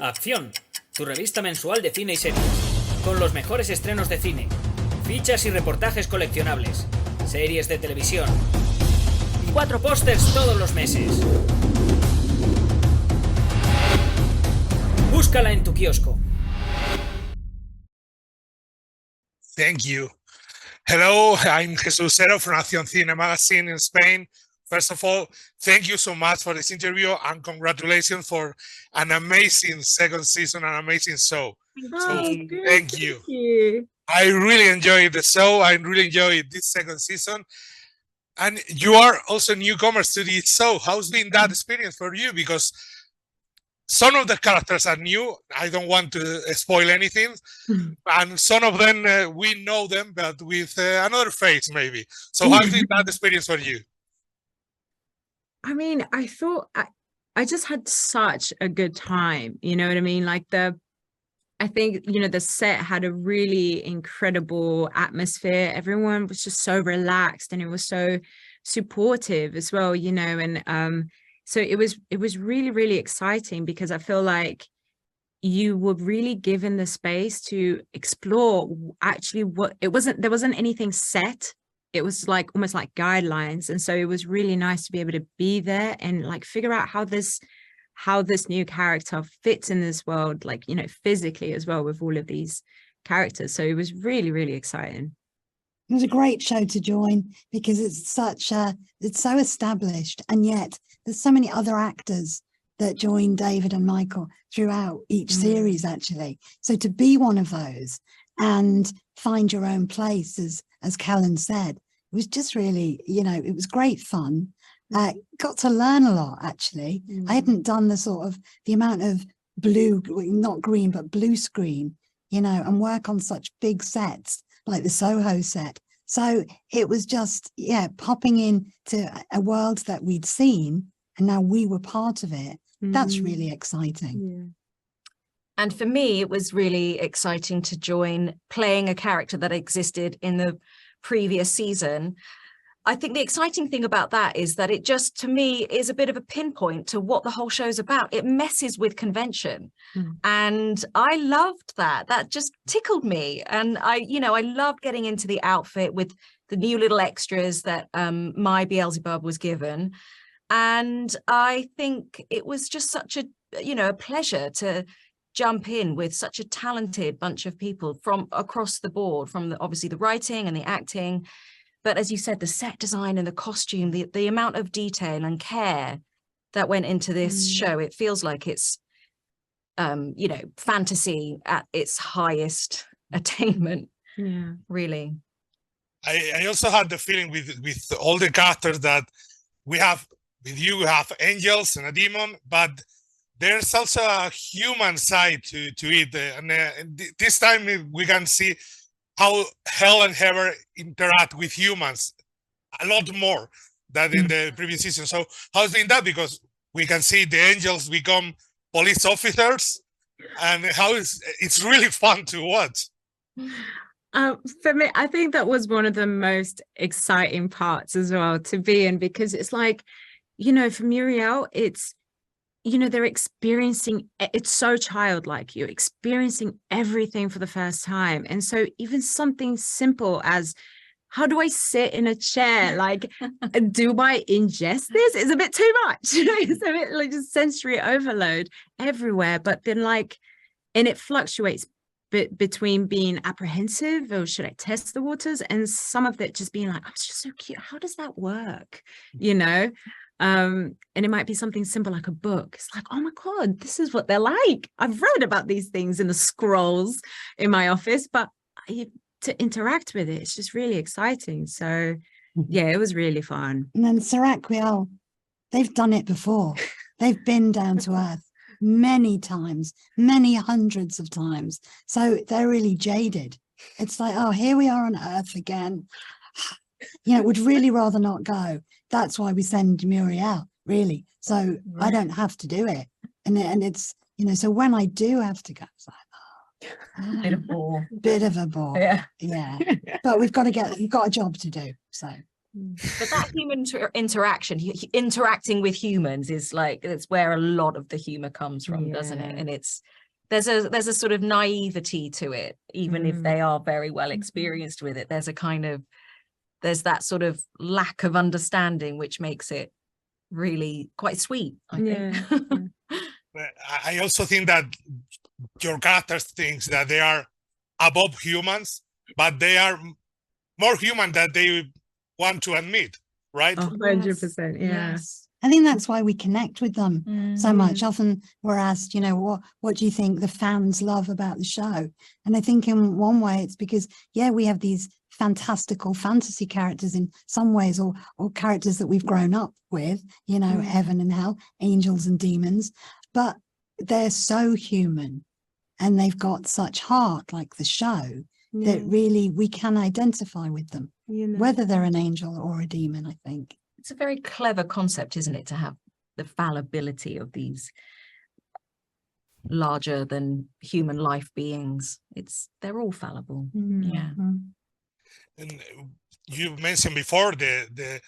Acción, tu revista mensual de cine y series, con los mejores estrenos de cine, fichas y reportajes coleccionables, series de televisión y 4 pósters todos los meses. Búscala en tu kiosco. Thank you. Hello, I'm Jesús from Acción Cine magazine in Spain. First of all, thank you so much for this interview and congratulations for an amazing second season, an amazing show. Thank you. Thank you. I really enjoyed the show. I really enjoyed this second season. And you are also newcomers to this show. How's been that experience for you? Because some of the characters are new. I don't want to spoil anything. And some of them, we know them, but with another face, maybe. So how's been that experience for you? I mean, I thought I just had such a good time. You know what I mean? Like I think, you know, the set had a really incredible atmosphere. Everyone was just so relaxed and it was so supportive as well, you know, and so it was really, really exciting because I feel like you were really given the space to explore actually there wasn't anything set. It was like almost like guidelines. And so it was really nice to be able to be there and like figure out how this new character fits in this world, like, you know, physically as well with all of these characters. So it was really, really exciting. It was a great show to join because it's so established, and yet there's so many other actors that join David and Michael throughout each series, actually. So to be one of those and find your own place, as Quelin said, it was just really, you know, it was great fun. Got to learn a lot, actually. I hadn't done the amount of blue, not green, but blue screen, you know, and work on such big sets like the Soho set. So it was just, yeah, popping into a world that we'd seen and now we were part of it. That's really exciting. Yeah. And for me, it was really exciting to join playing a character that existed in the previous season. I think the exciting thing about that is that it just, to me, is a bit of a pinpoint to what the whole show's about. It messes with convention. And I loved that. That just tickled me. And I loved getting into the outfit with the new little extras that my Beelzebub was given. And I think it was just such a pleasure to jump in with such a talented bunch of people from across the board, from obviously the writing and the acting. But as you said, the set design and the costume, the amount of detail and care that went into this show, it feels like it's, fantasy at its highest attainment. Yeah, really. I also had the feeling with all the characters that we have, with you, we have angels and a demon, but there's also a human side to it. And this time we can see how hell and heaven interact with humans a lot more than in the previous season. So how's been that? Because we can see the angels become police officers, and it's really fun to watch. For me, I think that was one of the most exciting parts as well to be in, because it's like, you know, for Muriel, it's, you know, they're experiencing, it's so childlike, you're experiencing everything for the first time. And so even something simple as, how do I sit in a chair? Like, do I ingest this? It's a bit too much. It's a bit like just sensory overload everywhere. But then and it fluctuates between being apprehensive, or should I test the waters? And some of it just being like, oh, it's just so cute. How does that work? You know? And it might be something simple like a book. It's like, oh my God, this is what they're like. I've read about these things in the scrolls in my office, but to interact with it, it's just really exciting. So yeah, it was really fun. And then Saraqael, they've done it before. They've been down to earth many times, many hundreds of times. So they're really jaded. It's like, oh, here we are on earth again. You know, would really rather not go. That's why we send Muriel, really. So I don't have to do it. And it's, you know, so when I do have to go, it's like, bit of a bore. Bit of a bore. Yeah. But we've got a job to do. So But that human interaction, interacting with humans, is like, it's where a lot of the humor comes from, doesn't it? And there's a sort of naivety to it, even if they are very well experienced with it. There's that sort of lack of understanding, which makes it really quite sweet, I think. I also think that your characters thinks that they are above humans, but they are more human than they want to admit, right? 100%. Yes. I think that's why we connect with them so much. Often we're asked, what do you think the fans love about the show? And I think in one way it's because, we have these fantastical fantasy characters in some ways, or characters that we've grown up with, heaven and hell, angels and demons, but they're so human and they've got such heart, like the show, that really we can identify with them, whether they're an angel or a demon, I think. It's a very clever concept, isn't it, to have the fallibility of these larger than human life beings. They're all fallible. And you mentioned before the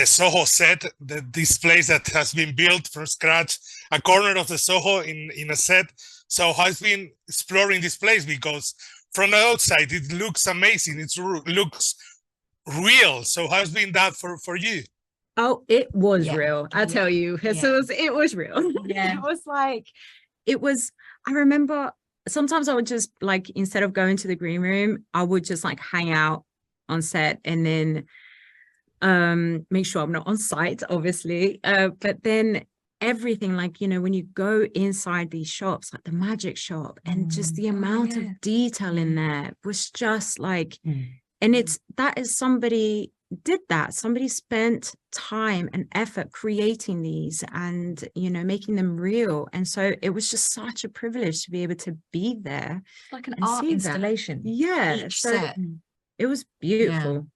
Soho set, this place that has been built from scratch, a corner of the Soho in a set. So how has been exploring this place? Because from the outside it looks amazing, it looks real. So how's been that for you? Oh, it was real. I tell you, Jesus, it was real. Yeah. I remember sometimes I would just, like, instead of going to the green room, I would just like hang out on set and then make sure I'm not on site, obviously. But then everything, like, when you go inside these shops, like the magic shop, and just the amount of detail in there was just like, and somebody did that. Somebody spent time and effort creating these and, making them real. And so it was just such a privilege to be able to be there. Like an art installation. Each set. It was beautiful.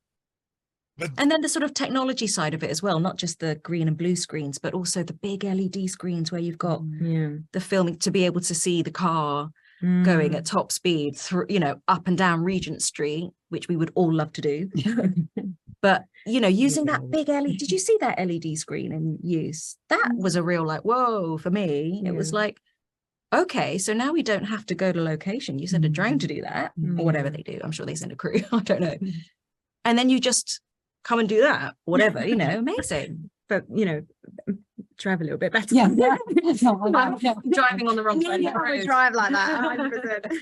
But, and then the sort of technology side of it as well, not just the green and blue screens, but also the big LED screens where you've got the filming, to be able to see the car going at top speed through, up and down Regent Street, which we would all love to do. But, using that big LED, did you see that LED screen in use? That was a real, like, whoa, for me. It was like, okay, so now we don't have to go to location. You send a drone to do that, or whatever they do. I'm sure they send a crew. I don't know. And then you just come and do that, whatever, amazing. But, drive a little bit better. Yeah. Driving on the wrong side of the road. Drive like that, 100%.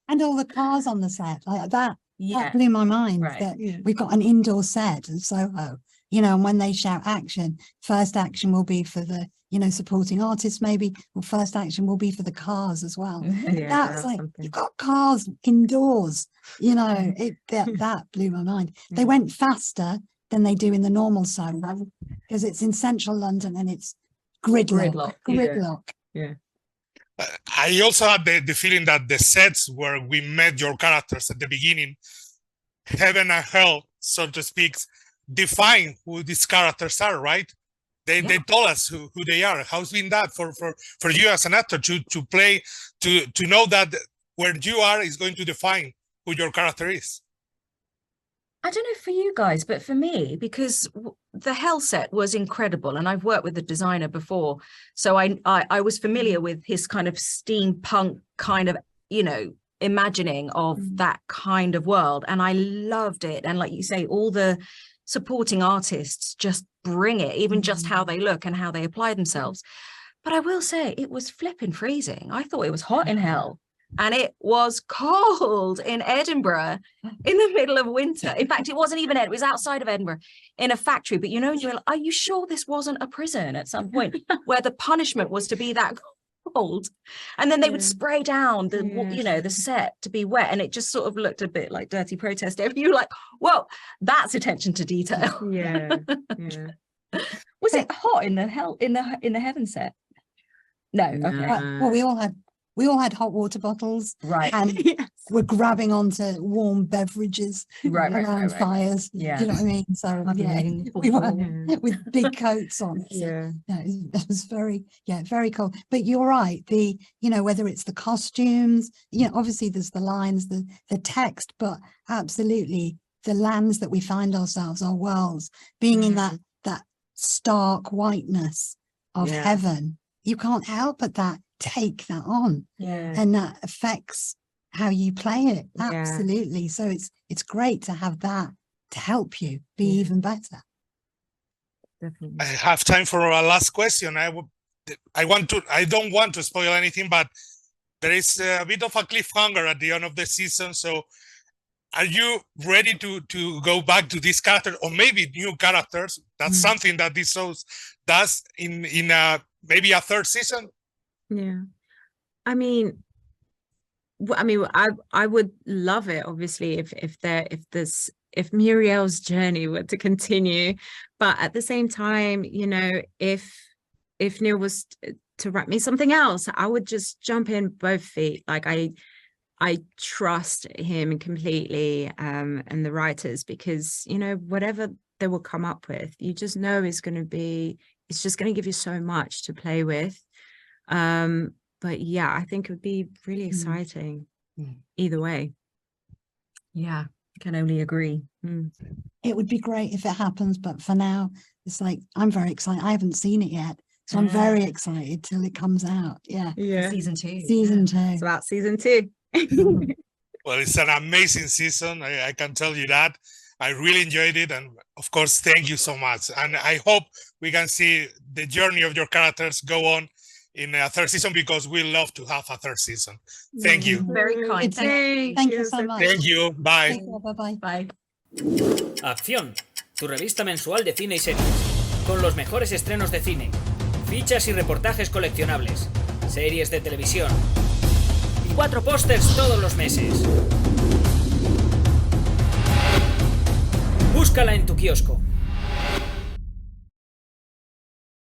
And all the cars on the set, like that. That blew my mind, that we've got an indoor set in Soho, and when they shout action, first action will be for the, supporting artists maybe, or first action will be for the cars as well. That's like, you've got cars indoors, that blew my mind. They went faster than they do in the normal Soho, because it's in central London and it's gridlock. Yeah. I also had the feeling that the sets where we met your characters at the beginning, heaven and hell, so to speak, define who these characters are, right? They told us who they are. How's been that for you as an actor to play, to know that where you are is going to define who your character is? I don't know for you guys, but for me, because the Hell set was incredible, and I've worked with the designer before, so I was familiar with his kind of steampunk kind of, imagining of that kind of world, and I loved it. And like you say, all the supporting artists just bring it, even just how they look and how they apply themselves. But I will say, it was flipping freezing. I thought it was hot in hell. And it was cold in Edinburgh in the middle of winter. In fact, it wasn't even Edinburgh. It was outside of Edinburgh in a factory. But you're like, are you sure this wasn't a prison at some point where the punishment was to be that cold? And then they would spray down the set to be wet. And it just sort of looked a bit like Dirty Protest. You're like, well, that's attention to detail. Was it hot in the heaven set? No. Okay. Well, we all had hot water bottles, right? And we're grabbing onto warm beverages around fires. Yeah, you know what I mean. So we were with big coats on. It was very cold. But you're right. Whether it's the costumes, obviously there's the lines, the text, but absolutely the lands that we find ourselves, our worlds, being in that stark whiteness of heaven, you can't help but take that on, and that affects how you play it. Absolutely. So it's great to have that to help you be even better. Definitely. I have time for a last question. I don't want to spoil anything, but there is a bit of a cliffhanger at the end of the season. So are you ready to go back to this character, or maybe new characters? That's something that this show does in maybe a third season. Yeah, I mean, I would love it, obviously, if Muriel's journey were to continue, but at the same time, you know, if Neil was to write me something else, I would just jump in both feet. Like I trust him completely, and the writers, because, you know, whatever they will come up with, you just know it's just going to give you so much to play with. But yeah, I think it would be really exciting either way. Yeah, can only agree. It would be great if it happens, but for now, it's like, I'm very excited. I haven't seen it yet, so I'm very excited till it comes out. Yeah. Season 2. It's about season 2. Well, it's an amazing season. I can tell you that. I really enjoyed it, and of course, thank you so much. And I hope we can see the journey of your characters go on in a third season, because we love to have a third season. Thank you. Very kind. Thank you so much. Thank you. Bye. Bye. Bye. Acción, tu revista mensual de cine y series, con los mejores estrenos de cine, fichas y reportajes coleccionables, series de televisión y 4 pósters todos los meses. Búscala en tu kiosco.